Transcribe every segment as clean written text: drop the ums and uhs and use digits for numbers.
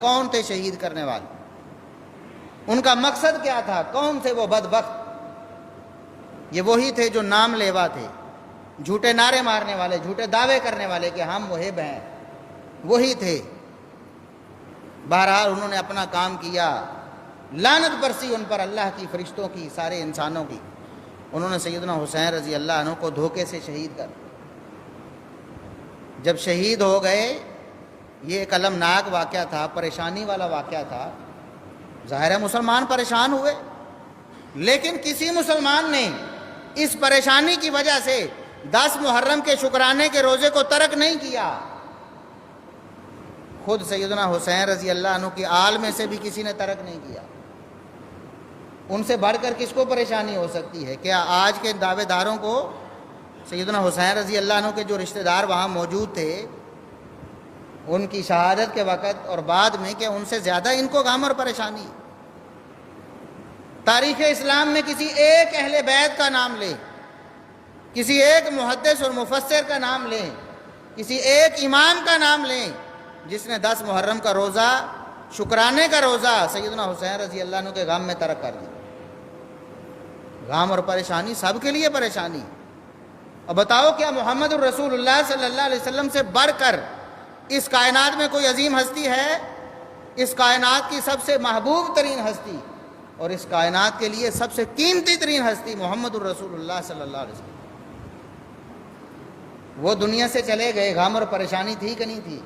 کون تھے شہید کرنے والے؟ ان کا مقصد کیا تھا؟ کون تھے وہ بدبخت؟ یہ وہی تھے جو نام لیوا تھے، جھوٹے نعرے مارنے والے، جھوٹے دعوے کرنے والے کہ ہم محب ہیں، وہی تھے۔ بہرحال انہوں نے اپنا کام کیا، لعنت برسی ان پر اللہ کی، فرشتوں کی، سارے انسانوں کی۔ انہوں نے سیدنا حسین رضی اللہ عنہ کو دھوکے سے شہید کر، جب شہید ہو گئے، یہ ایک المناک واقعہ تھا، پریشانی والا واقعہ تھا۔ ظاہر ہے مسلمان پریشان ہوئے، لیکن کسی مسلمان نے اس پریشانی کی وجہ سے 10 محرم کے شکرانے کے روزے کو ترک نہیں کیا۔ خود سیدنا حسین رضی اللہ عنہ کی آل میں سے بھی کسی نے ترک نہیں کیا۔ ان سے بڑھ کر کس کو پریشانی ہو سکتی ہے؟ کیا آج کے دعوے داروں کو سیدنا حسین رضی اللہ عنہ کے جو رشتہ دار وہاں موجود تھے، ان کی شہادت کے وقت اور بعد میں، کہ ان سے زیادہ ان کو غم اور پریشانی؟ تاریخ اسلام میں کسی ایک اہل بیت کا نام لیں، کسی ایک محدث اور مفسر کا نام لیں، کسی ایک امام کا نام لیں جس نے 10 محرم کا روزہ، شکرانے کا روزہ، سیدنا حسین رضی اللہ عنہ کے غم میں ترک کر دیا۔ غم اور پریشانی سب کے لیے پریشانی۔ اب بتاؤ، کیا محمد الرسول اللہ صلی اللہ علیہ وسلم سے بڑھ کر اس کائنات میں کوئی عظیم ہستی ہے؟ اس کائنات کی سب سے محبوب ترین ہستی اور اس کائنات کے لیے سب سے قیمتی ترین ہستی محمد الرسول اللہ صلی اللہ علیہ وسلم، وہ دنیا سے چلے گئے، غم اور پریشانی تھی کہ نہیں تھی؟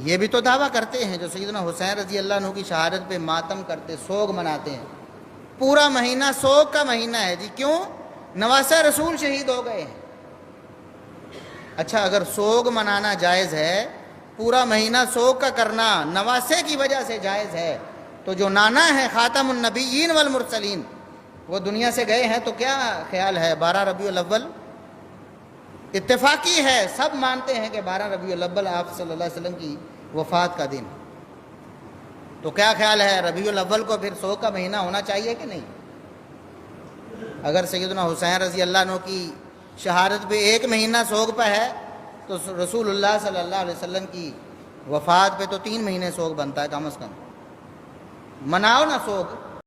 یہ بھی تو دعویٰ کرتے ہیں جو سیدنا حسین رضی اللہ عنہ کی شہادت پہ ماتم کرتے، سوگ مناتے ہیں۔ پورا مہینہ سوگ کا مہینہ ہے جی، کیوں؟ نواسہ رسول شہید ہو گئے ہیں۔ اچھا، اگر سوگ منانا جائز ہے، پورا مہینہ سوگ کا کرنا نواسے کی وجہ سے جائز ہے، تو جو نانا ہے خاتم النبیین والمرسلین، وہ دنیا سے گئے ہیں، تو کیا خیال ہے 12 ربیع الاول؟ اتفاقی ہے، سب مانتے ہیں کہ 12 ربیع الاول آپ صلی اللہ علیہ وسلم کی وفات کا دن، تو کیا خیال ہے ربیع الاول کو پھر سوگ کا مہینہ ہونا چاہیے کہ نہیں؟ اگر سیدنا حسین رضی اللہ عنہ کی شہادت پہ ایک مہینہ سوگ پہ ہے، تو رسول اللہ صلی اللہ علیہ وسلم کی وفات پہ تو 3 مہینے سوگ بنتا ہے کم از کم۔ مناؤ نا سوگ۔